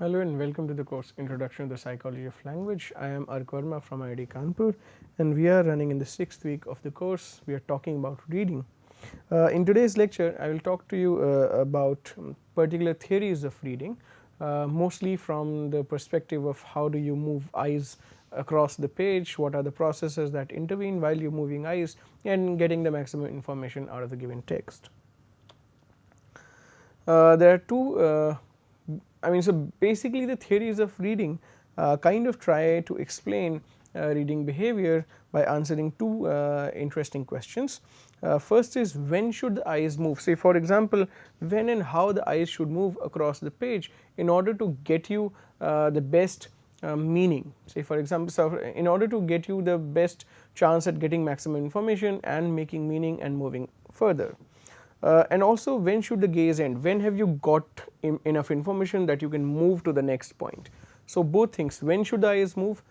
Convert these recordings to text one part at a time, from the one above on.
Hello and welcome to the course Introduction to the Psychology of Language. I am Ark Verma from IIT Kanpur and we are running in the 6th week of the course. We are talking about reading. In today's lecture I will talk to you about particular theories of reading, mostly from the perspective of how do you move eyes across the page, what are the processes that intervene while you are moving eyes and getting the maximum information out of the given text. There are two so basically the theories of reading kind of try to explain reading behavior by answering two interesting questions. First is, when should the eyes move? Say for example, when and how the eyes should move across the page in order to get you the best meaning. Say for example, so in order to get you the best chance at getting maximum information and making meaning and moving further. And also, when should the gaze end? When have you got enough information that you can move to the next point? So both things, when should the eyes move,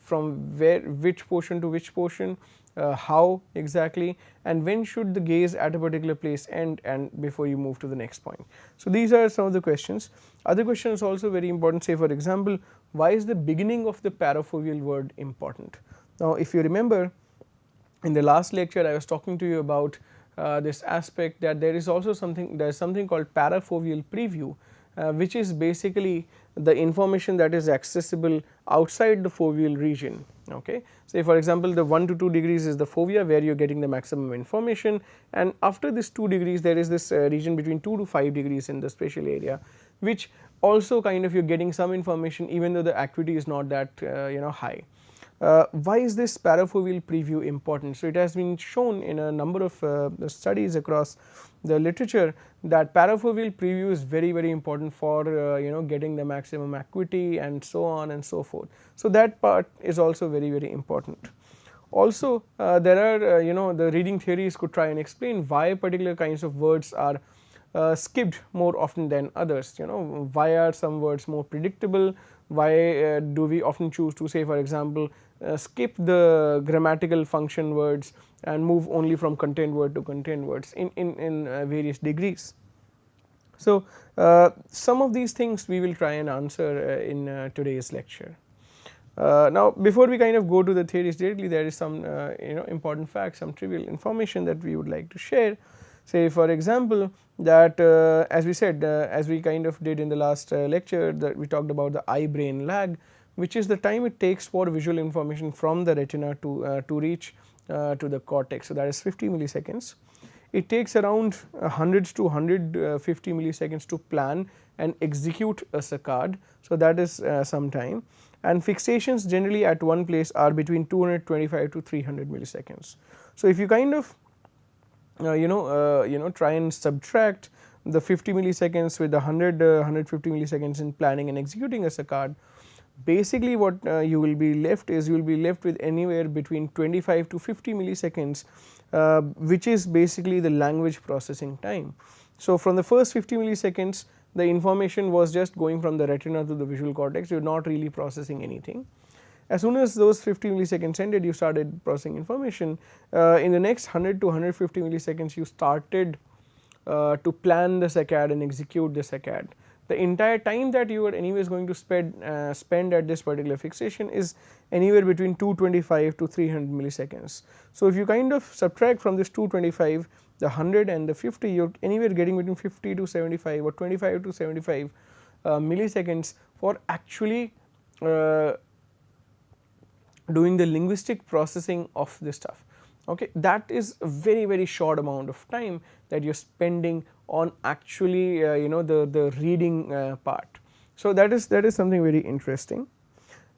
from where, which portion to which portion, how exactly, and when should the gaze at a particular place end and before you move to the next point. So these are some of the questions. Other question is also very important. Say for example, why is the beginning of the parafoveal word important? Now if you remember, in the last lecture I was talking to you about this aspect that there is also something called parafoveal preview, which is basically the information that is accessible outside the foveal region. Okay. Say for example, the 1 to 2 degrees is the fovea where you are getting the maximum information, and after this 2 degrees there is this region between 2 to 5 degrees in the spatial area, which also kind of you are getting some information even though the acuity is not that high. Why is this parafoveal preview important? So it has been shown in a number of studies across the literature that parafoveal preview is very important for getting the maximum acuity and so on and so forth. So that part is also very important. Also there are the reading theories could try and explain why particular kinds of words are skipped more often than others. Why are some words more predictable, why do we often choose to, say for example, skip the grammatical function words and move only from content word to content words in various degrees. So some of these things we will try and answer in today's lecture. Now before we kind of go to the theories directly, there is some important facts, some trivial information that we would like to share. Say for example that as we said, as we kind of did in the last lecture, that we talked about the eye brain lag, which is the time it takes for visual information from the retina to reach to the cortex. So that is 50 milliseconds. It takes around 100 to 150 milliseconds to plan and execute a saccade. So that is some time, and fixations generally at one place are between 225 to 300 milliseconds. So if you kind of try and subtract the 50 milliseconds with the 150 milliseconds in planning and executing a saccade, basically what you will be left is, you will be left with anywhere between 25 to 50 milliseconds, which is basically the language processing time. So from the first 50 milliseconds the information was just going from the retina to the visual cortex, you are not really processing anything. As soon as those 50 milliseconds ended, you started processing information. In the next 100 to 150 milliseconds you started to plan the saccade and execute the saccade. The entire time that you are anyways going to spend at this particular fixation is anywhere between 225 to 300 milliseconds. So if you kind of subtract from this 225 the 100 and the 50, you are anywhere getting between 50 to 75 or 25 to 75 milliseconds for actually doing the linguistic processing of this stuff. Okay, that is a very short amount of time that you are spending on actually the reading part. So that is something very interesting.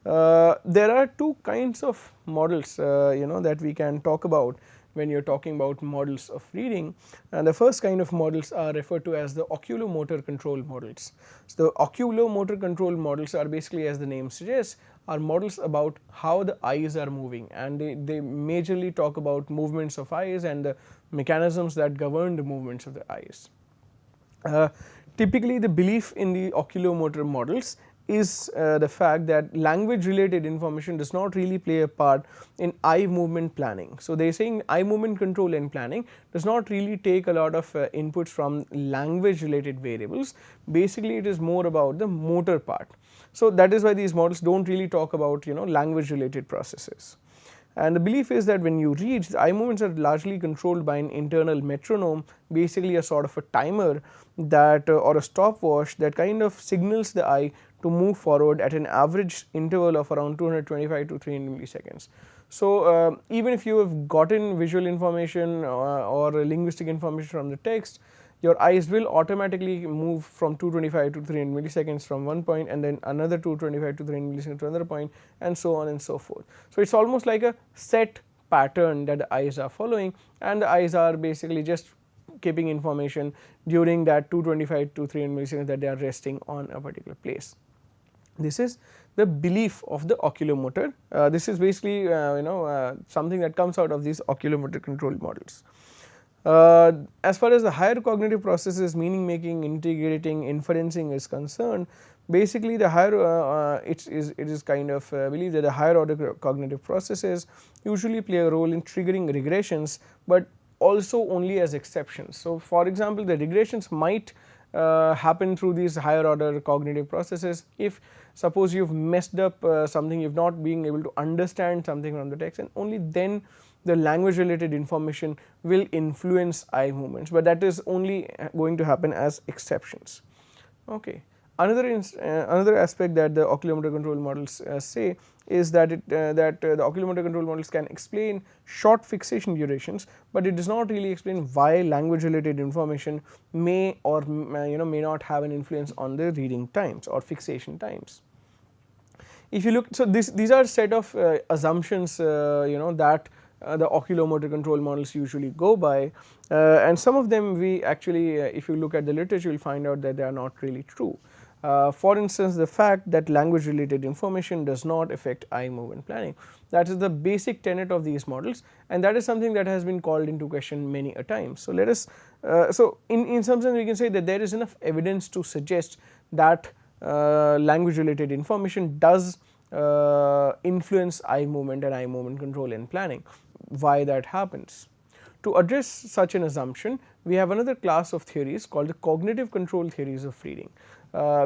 There are two kinds of models that we can talk about when you are talking about models of reading, and the first kind of models are referred to as the oculomotor control models. So the oculomotor control models are basically, as the name suggests, are models about how the eyes are moving, and they majorly talk about movements of eyes and the mechanisms that govern the movements of the eyes. Typically the belief in the oculomotor models is the fact that language related information does not really play a part in eye movement planning. So they are saying eye movement control and planning does not really take a lot of inputs from language related variables. Basically it is more about the motor part. So that is why these models do not really talk about language related processes. And the belief is that when you read, the eye movements are largely controlled by an internal metronome, basically a sort of a timer that or a stopwatch that kind of signals the eye to move forward at an average interval of around 225 to 300 milliseconds. So even if you have gotten visual information or linguistic information from the text, your eyes will automatically move from 225 to 300 milliseconds from one point, and then another 225 to 300 milliseconds to another point, and so on and so forth. So it's almost like a set pattern that the eyes are following, and the eyes are basically just keeping information during that 225 to 300 milliseconds that they are resting on a particular place. This is the belief of the oculomotor. This is basically something that comes out of these oculomotor control models. As far as the higher cognitive processes, meaning making, integrating, inferencing is concerned, basically the higher it is kind of believed that the higher order cognitive processes usually play a role in triggering regressions, but also only as exceptions. So for example, the regressions might happen through these higher order cognitive processes if suppose you have messed up something, you have not been able to understand something from the text, and only then the language related information will influence eye movements, but that is only going to happen as exceptions. Okay. Another aspect that the oculomotor control models say is that the oculomotor control models can explain short fixation durations, but it does not really explain why language related information may or may not have an influence on the reading times or fixation times. If you look, so these are a set of assumptions that the oculomotor control models usually go by, and some of them we actually if you look at the literature you will find out that they are not really true. For instance, the fact that language related information does not affect eye movement planning, that is the basic tenet of these models, and that is something that has been called into question many a time. So let us so in some sense we can say that there is enough evidence to suggest that language related information does influence eye movement and eye movement control in planning. Why that happens? To address such an assumption, we have another class of theories called the cognitive control theories of reading,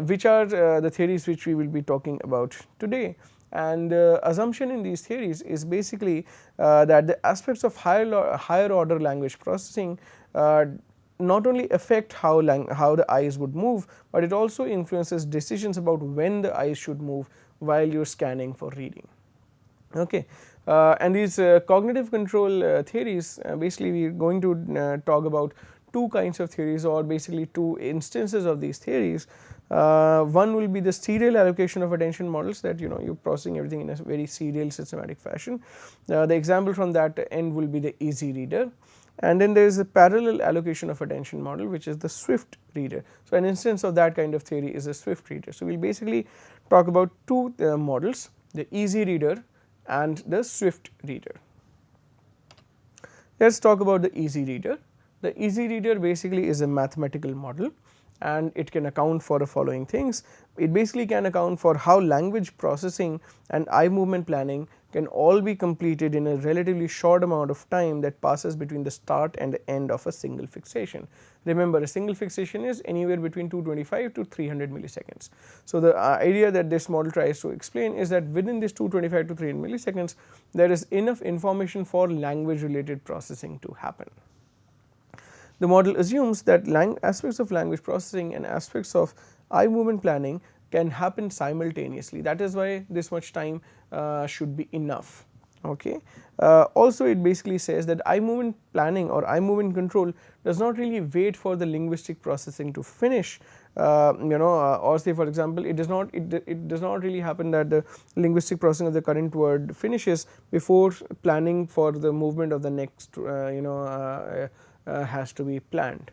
which are the theories which we will be talking about today. And the assumption in these theories is basically that the aspects of higher order language processing not only affect how the eyes would move, but it also influences decisions about when the eyes should move while you are scanning for reading. Okay. And these cognitive control theories, basically we are going to talk about two kinds of theories, or basically two instances of these theories. One will be the serial allocation of attention models, that you are processing everything in a very serial systematic fashion. The example from that end will be the easy reader, and then there is a parallel allocation of attention model, which is the swift reader. So an instance of that kind of theory is a swift reader. So we will basically talk about two models, the easy reader and the swift reader. Let us talk about the easy reader. The easy reader basically is a mathematical model, and it can account for the following things. It basically can account for how language processing and eye movement planning can all be completed in a relatively short amount of time that passes between the start and the end of a single fixation. Remember, a single fixation is anywhere between 225 to 300 milliseconds. So the idea that this model tries to explain is that within this 225 to 300 milliseconds there is enough information for language related processing to happen. The model assumes that aspects of language processing and aspects of eye movement planning can happen simultaneously. That is why this much time should be enough. Okay. Also it basically says that eye movement planning or eye movement control does not really wait for the linguistic processing to finish, or say for example it does not really happen that the linguistic processing of the current word finishes before planning for the movement of the next has to be planned.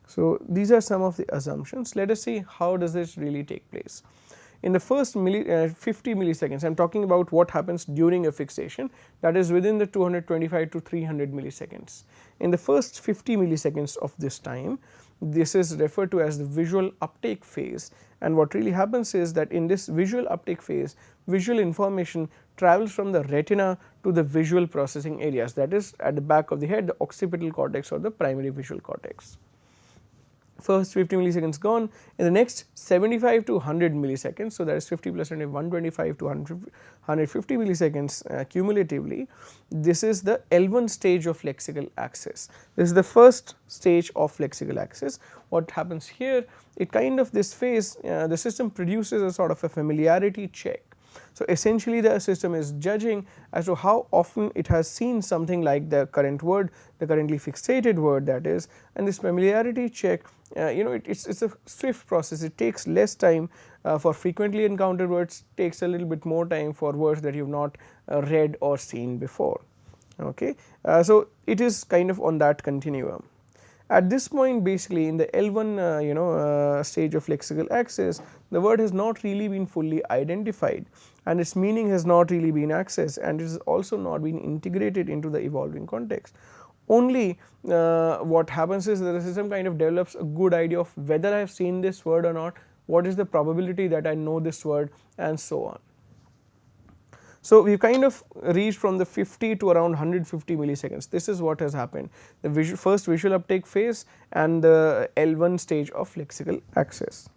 So these are some of the assumptions. Let us see how does this really take place. In the first 50 milliseconds, I am talking about what happens during a fixation, that is within the 225 to 300 milliseconds. In the first 50 milliseconds of this time, this is referred to as the visual uptake phase, and what really happens is that in this visual uptake phase, visual information travels from the retina to the visual processing areas, that is at the back of the head, the occipital cortex or the primary visual cortex. first 50 milliseconds gone, in the next 75 to 100 milliseconds. So, that is 50 plus 125 to 150 milliseconds cumulatively. This is the L1 stage of lexical access. This is the first stage of lexical access. What happens here, it kind of this phase the system produces a sort of a familiarity check. So, essentially the system is judging as to how often it has seen something like the current word, the currently fixated word, that is, and this familiarity check, it's a swift process. It takes less time for frequently encountered words, takes a little bit more time for words that you have not read or seen before. Okay. So, it is kind of on that continuum. At this point, basically in the L1 stage of lexical access, the word has not really been fully identified and its meaning has not really been accessed, and it has also not been integrated into the evolving context. Only what happens is that the system kind of develops a good idea of whether I have seen this word or not, what is the probability that I know this word, and so on. So, we kind of reached from the 50 to around 150 milliseconds. This is what has happened, the first visual uptake phase and the L1 stage of lexical access.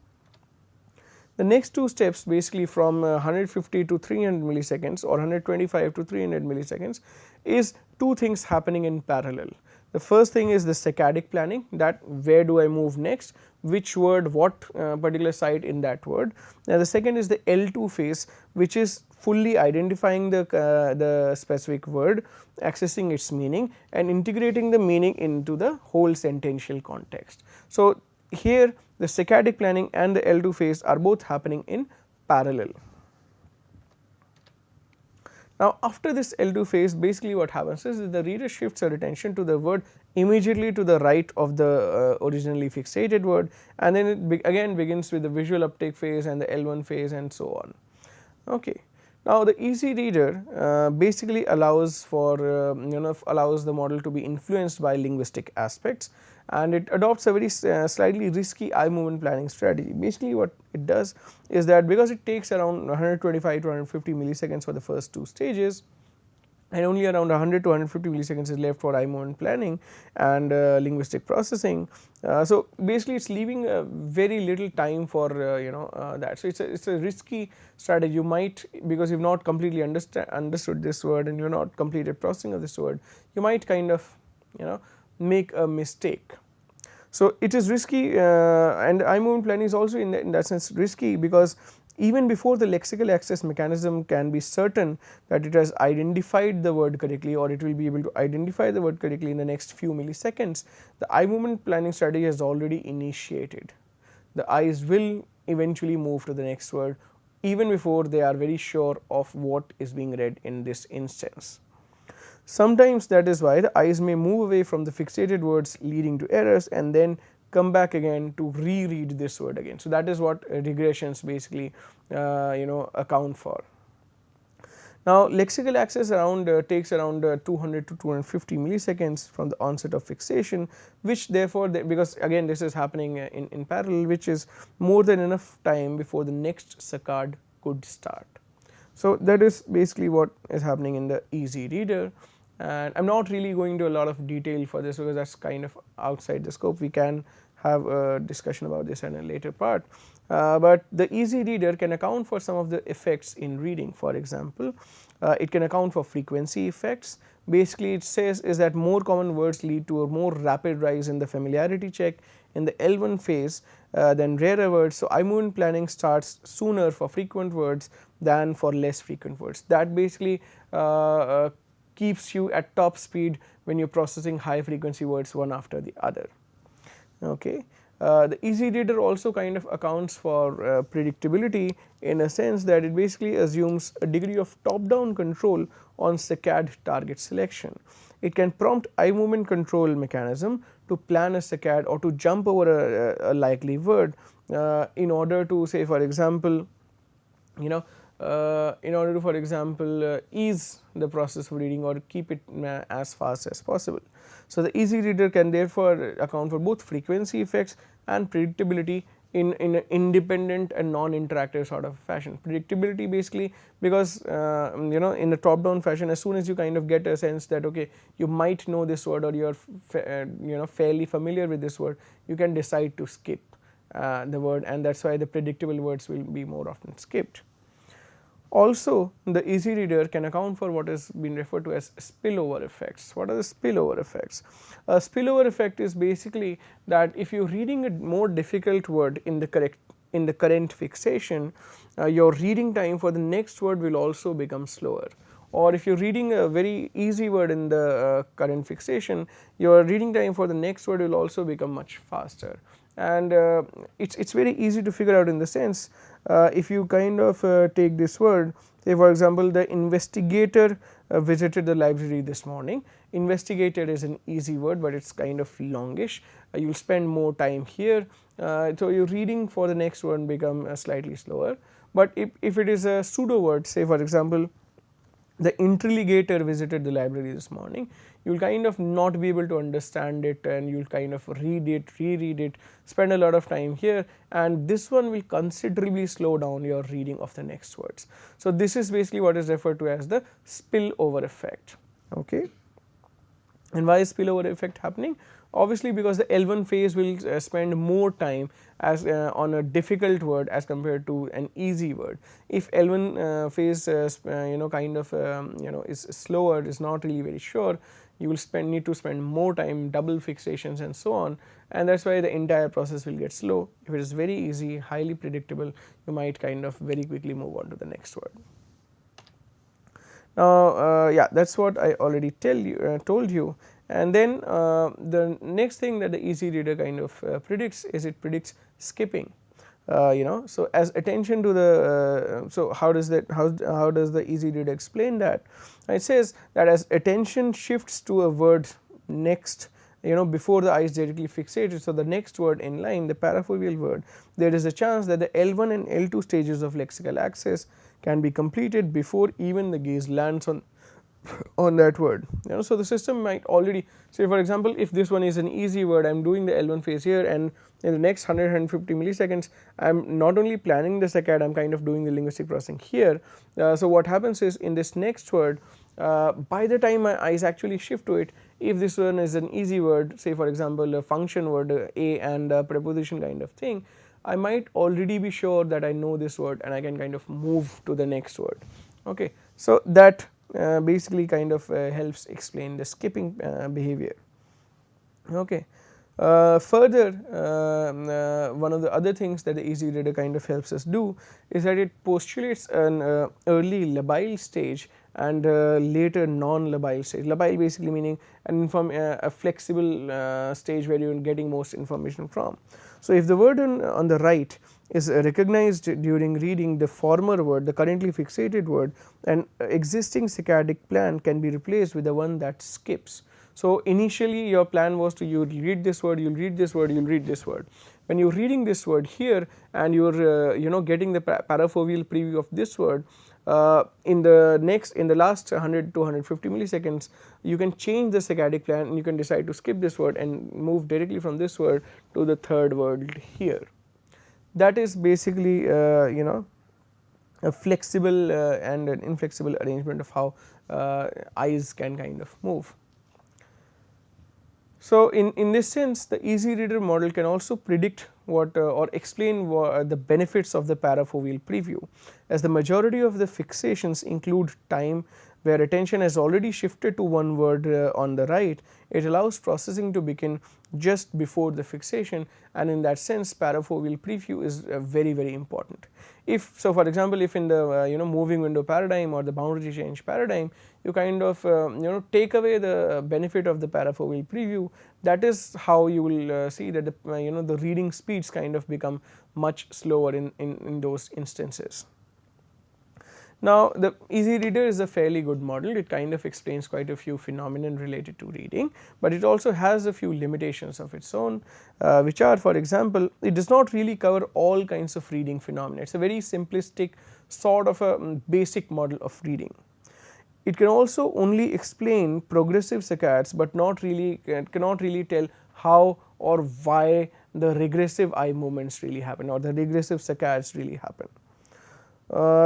The next two steps, basically from 150 to 300 milliseconds or 125 to 300 milliseconds, is two things happening in parallel. The first thing is the saccadic planning, that where do I move next, which word, what particular site in that word. Now, the second is the L2 phase, which is fully identifying the specific word, accessing its meaning and integrating the meaning into the whole sentential context. So, here the saccadic planning and the L2 phase are both happening in parallel. Now, after this L2 phase, basically what happens is that the reader shifts her attention to the word immediately to the right of the originally fixated word, and then it again begins with the visual uptake phase and the L1 phase and so on. Okay. Now, the easy reader basically allows for allows the model to be influenced by linguistic aspects, and it adopts a very slightly risky eye movement planning strategy. Basically what it does is that because it takes around 125 to 150 milliseconds for the first two stages, and only around 100 to 150 milliseconds is left for eye movement planning and linguistic processing. So, basically it is leaving very little time for that. So, it is a risky strategy. You might, because you have not completely understood this word and you have not completed processing of this word, you might kind of make a mistake. So, it is risky and eye movement planning is also in that sense risky, because even before the lexical access mechanism can be certain that it has identified the word correctly, or it will be able to identify the word correctly in the next few milliseconds, the eye movement planning strategy has already initiated. The eyes will eventually move to the next word even before they are very sure of what is being read in this instance. Sometimes that is why the eyes may move away from the fixated words, leading to errors, and then come back again to reread this word again. So, that is what regressions basically account for. Now, lexical access takes around 200 to 250 milliseconds from the onset of fixation, which therefore, because again this is happening in parallel, which is more than enough time before the next saccade could start. So, that is basically what is happening in the easy reader, and I am not really going into a lot of detail for this because that is kind of outside the scope. We can have a discussion about this in a later part, but the easy reader can account for some of the effects in reading. For example, it can account for frequency effects. Basically it says is that more common words lead to a more rapid rise in the familiarity check in the L1 phase than rarer words. So, eye movement planning starts sooner for frequent words than for less frequent words. That basically keeps you at top speed when you are processing high frequency words one after the other. Okay. The easy reader also kind of accounts for predictability in a sense that it basically assumes a degree of top down control on saccade target selection. It can prompt eye movement control mechanism to plan a saccade or to jump over a likely word in order to, say for example, ease the process of reading or keep it as fast as possible. So, the easy reader can therefore account for both frequency effects and predictability in an independent and non-interactive sort of fashion. Predictability basically because in a top down fashion, as soon as you kind of get a sense that okay, you might know this word or you are fairly familiar with this word, you can decide to skip the word, and that is why the predictable words will be more often skipped. Also, the easy reader can account for what is being referred to as spillover effects. What are the spillover effects? A spillover effect is basically that if you are reading a more difficult word in the current fixation, your reading time for the next word will also become slower. Or if you are reading a very easy word in the current fixation, your reading time for the next word will also become much faster. And it's very easy to figure out in the sense, if you kind of take this word, say for example, the investigator visited the library this morning. Investigator is an easy word, but it's kind of longish. You will spend more time here, so your reading for the next word become slightly slower. But if it is a pseudo word, say for example, the interrogator visited the library this morning, you will kind of not be able to understand it, and you will kind of read it, reread it, spend a lot of time here, and this one will considerably slow down your reading of the next words. So, this is basically what is referred to as the spillover effect. Okay. And why is spillover effect happening? Obviously, because the L1 phase will spend more time as on a difficult word as compared to an easy word. If L1 phase kind of is slower, is not really very sure, you will need to spend more time, double fixations and so on, and that is why the entire process will get slow. If it is very easy, highly predictable, you might kind of very quickly move on to the next word. Now, yeah, that is what I already told you. And then the next thing that the easy reader kind of predicts is it predicts skipping. So as attention to the so how does the easy reader explain that? It says that as attention shifts to a word next, before the eye is directly fixated, so the next word in line, the parafoveal word, there is a chance that the L1 and L2 stages of lexical access can be completed before even the gaze lands on that word. So the system might already say, for example, if this one is an easy word, I am doing the L1 phase here, and in the next 150 milliseconds I am not only planning the saccade, I am kind of doing the linguistic processing here. So what happens is, in this next word, by the time my eyes actually shift to it, if this one is an easy word, say for example a function word, a and a preposition kind of thing, I might already be sure that I know this word and I can kind of move to the next word. Okay. So that basically kind of helps explain the skipping behavior. Okay. Further, one of the other things that the easy reader kind of helps us do is that it postulates an early labile stage and later non-labile stage. Labile basically meaning a flexible stage where you are getting most information from. So, if the word on the right is recognized during reading the former word, the currently fixated word, an existing saccadic plan can be replaced with the one that skips. So, initially your plan was to, you will read this word, you will read this word, you will read this word. When you are reading this word here and you are getting the parafoveal preview of this word, in the last 100 to 150 milliseconds, you can change the saccadic plan and you can decide to skip this word and move directly from this word to the third word here. That is basically a flexible and an inflexible arrangement of how eyes can kind of move. So, in this sense, the easy reader model can also predict what or explain the benefits of the parafoveal preview, as the majority of the fixations include time where attention has already shifted to one word on the right. It allows processing to begin just before the fixation, and in that sense parafoveal preview is very, very important. If so, for example, if in the moving window paradigm or the boundary change paradigm, you kind of take away the benefit of the parafoveal preview, that is how you will see that the reading speeds kind of become much slower in those instances. Now, the easy reader is a fairly good model. It kind of explains quite a few phenomena related to reading, but it also has a few limitations of its own, which are, for example, it does not really cover all kinds of reading phenomena. It is a very simplistic sort of a basic model of reading. It can also only explain progressive saccades, but cannot really tell how or why the regressive eye movements really happen, or the regressive saccades really happen.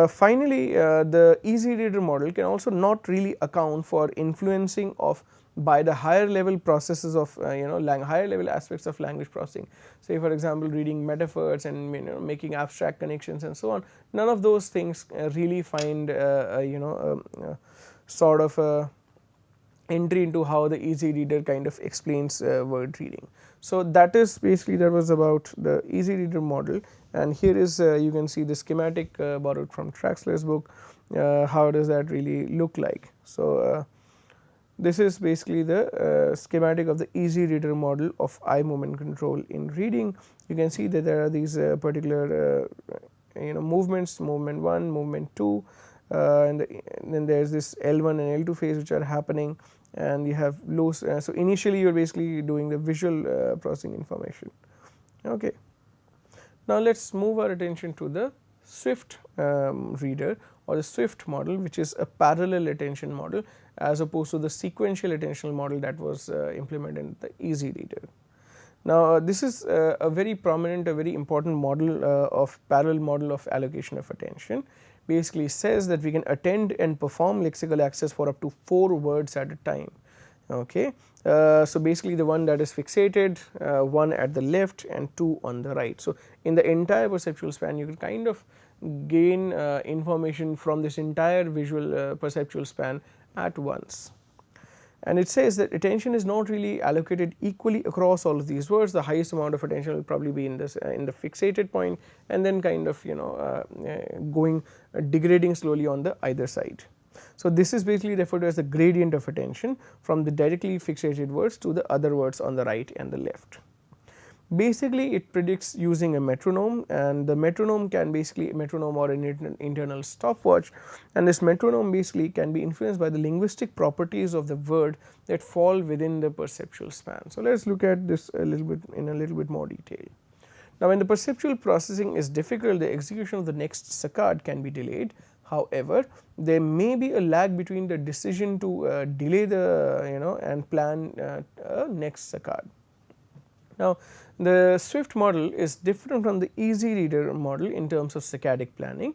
Finally, the easy reader model can also not really account for influencing of by the higher level processes of higher level aspects of language processing. Say for example, reading metaphors and making abstract connections and so on. None of those things really find sort of a entry into how the easy reader kind of explains word reading. So that is basically, that was about the easy reader model, and here is you can see the schematic borrowed from Traxler's book. How does that really look like? So this is basically the schematic of the easy reader model of eye movement control in reading. You can see that there are these particular movements, movement 1, movement 2, and then there is this L1 and L2 phase which are happening, and you have low. So initially you are basically doing the visual processing information. Okay. Now let us move our attention to the Swift reader, or the Swift model, which is a parallel attention model as opposed to the sequential attentional model that was implemented in the easy reader. Now this is a very prominent, a very important model of parallel model of allocation of attention. Basically says that we can attend and perform lexical access for up to 4 words at a time. Okay. So basically the one that is fixated, 1 at the left and 2 on the right. So in the entire perceptual span you can kind of gain information from this entire visual perceptual span at once. And it says that attention is not really allocated equally across all of these words. The highest amount of attention will probably be in this in the fixated point, and then kind of going degrading slowly on the either side. So this is basically referred to as the gradient of attention from the directly fixated words to the other words on the right and the left. Basically it predicts using a metronome, and the metronome can basically metronome or an internal stopwatch, and this metronome basically can be influenced by the linguistic properties of the word that fall within the perceptual span. So let us look at this a little bit in a little bit more detail. Now when the perceptual processing is difficult, the execution of the next saccade can be delayed. However, there may be a lag between the decision to delay the and plan a next saccade. Now the Swift model is different from the easy reader model in terms of saccadic planning.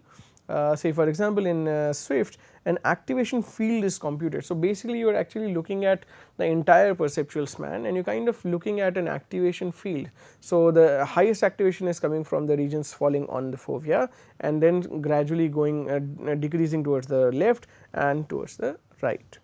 Say for example, in Swift an activation field is computed. So basically you are actually looking at the entire perceptual span and you are kind of looking at an activation field. So the highest activation is coming from the regions falling on the fovea, and then gradually going decreasing towards the left and towards the right.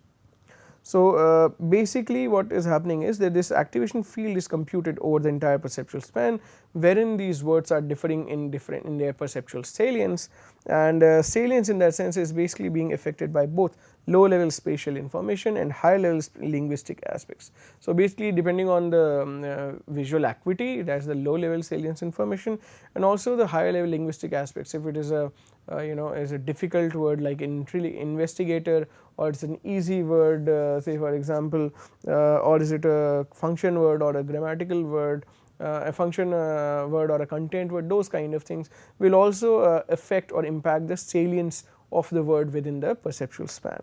So basically what is happening is that this activation field is computed over the entire perceptual span, wherein these words are differing in their perceptual salience, and salience in that sense is basically being affected by both low level spatial information and high level linguistic aspects. So basically depending on the visual acuity, that is the low level salience information, and also the higher level linguistic aspects. If it is a is a difficult word like investigator, or it's an easy word, say for example, or is it a function word or a grammatical word, a function word or a content word, those kind of things will also affect or impact the salience of the word within the perceptual span.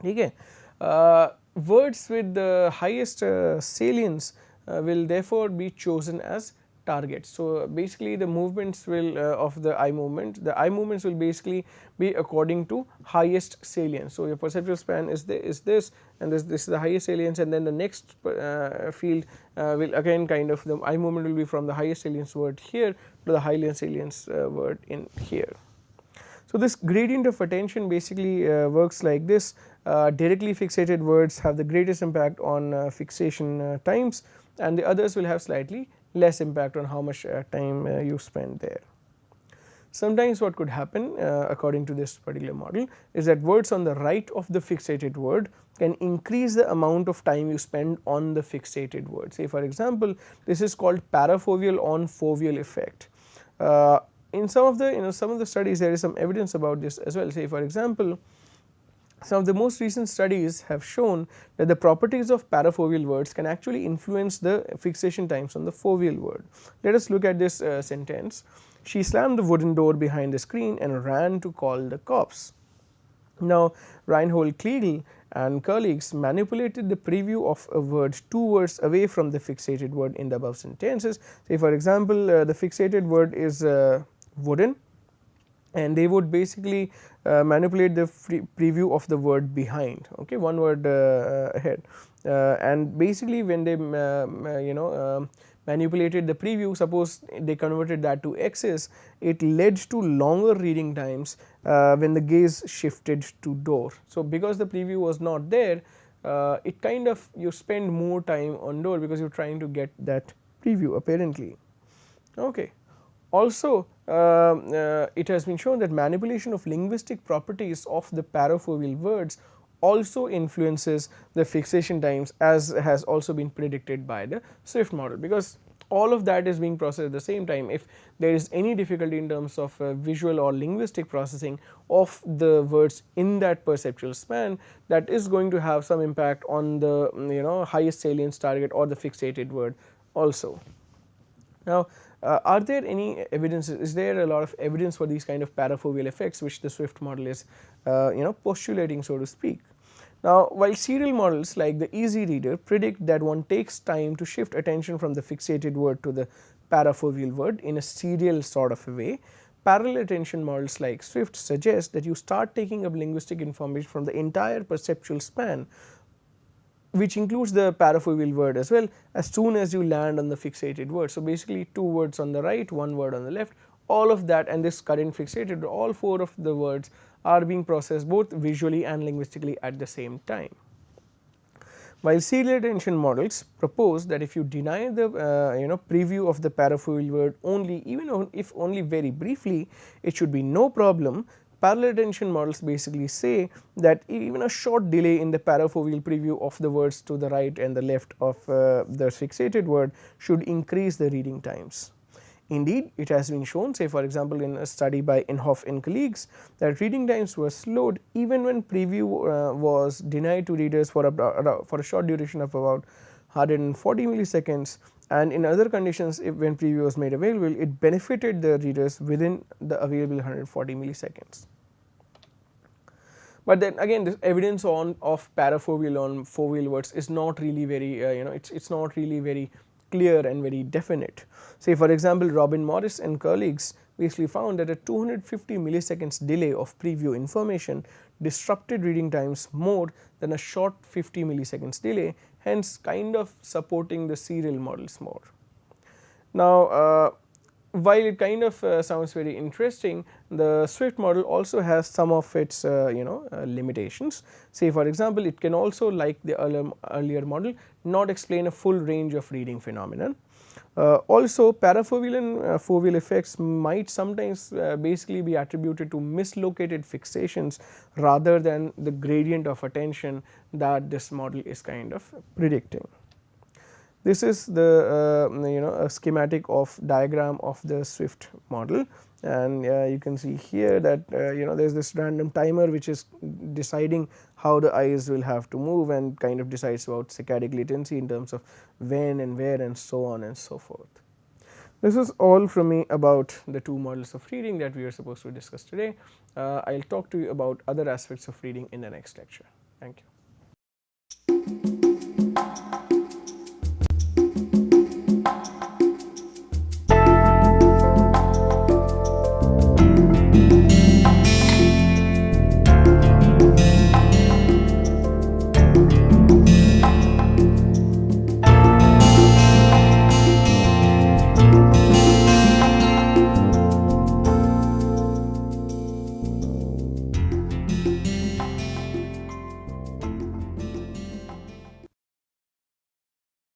Okay. Words with the highest salience will therefore be chosen as targets. So basically the movements will of the eye movements will basically be according to highest salience. So your perceptual span is this, and this is the highest salience, and then the next field will again kind of, the eye movement will be from the highest salience word here to the highest salience word in here. So this gradient of attention basically works like this. Directly fixated words have the greatest impact on fixation times, and the others will have slightly less impact on how much time you spend there. Sometimes what could happen according to this particular model is that words on the right of the fixated word can increase the amount of time you spend on the fixated word. Say for example, this is called parafoveal on foveal effect. In some of the studies there is some evidence about this as well. Say for example, some of the most recent studies have shown that the properties of parafoveal words can actually influence the fixation times on the foveal word. Let us look at this sentence. She slammed the wooden door behind the screen and ran to call the cops. Now, Reinhold Kliegel and colleagues manipulated the preview of a word 2 words away from the fixated word in the above sentences. Say for example, the fixated word is wooden, and they would basically manipulate the preview of the word behind, okay, one word ahead, and basically when they manipulated the preview, suppose they converted that to x's, it led to longer reading times when the gaze shifted to door. So, because the preview was not there, it kind of you spend more time on door because you are trying to get that preview apparently. Okay. Also, it has been shown that manipulation of linguistic properties of the parafoveal words also influences the fixation times, as has also been predicted by the Swift model, because all of that is being processed at the same time. If there is any difficulty in terms of visual or linguistic processing of the words in that perceptual span, that is going to have some impact on the highest salience target or the fixated word also. Now, are there any evidences? Is there a lot of evidence for these kind of parafoveal effects which the Swift model is postulating, so to speak? Now, while serial models like the Easy Reader predict that one takes time to shift attention from the fixated word to the parafoveal word in a serial sort of a way, parallel attention models like Swift suggest that you start taking up linguistic information from the entire perceptual span, which includes the parafoveal word as well, as soon as you land on the fixated word. So, basically 2 words on the right, 1 word on the left, all of that, and this current fixated, all 4 of the words are being processed both visually and linguistically at the same time. While serial attention models propose that if you deny the preview of the parafoveal word only, even if only very briefly, it should be no problem. Parallel attention models basically say that even a short delay in the parafoveal preview of the words to the right and the left of the fixated word should increase the reading times. Indeed, it has been shown, say for example, in a study by Inhofe and colleagues, that reading times were slowed even when preview was denied to readers for a short duration of about 140 milliseconds, and in other conditions, if when preview was made available, it benefited the readers within the available 140 milliseconds. But then again, this evidence of parafoveal on foveal words is not really very it's not really very clear and very definite. Say for example, Robin Morris and colleagues basically found that a 250 milliseconds delay of preview information disrupted reading times more than a short 50 milliseconds delay, hence kind of supporting the serial models more. Now, while it kind of sounds very interesting, the Swift model also has some of its limitations. Say for example, it can also, like the earlier model, not explain a full range of reading phenomenon. Also, parafoveal and foveal effects might sometimes basically be attributed to mislocated fixations rather than the gradient of attention that this model is kind of predicting. This is the a schematic of diagram of the Swift model, and you can see here that there is this random timer which is deciding how the eyes will have to move and kind of decides about saccadic latency in terms of when and where and so on and so forth. This is all from me about the 2 models of reading that we are supposed to discuss today. I will talk to you about other aspects of reading in the next lecture. Thank you.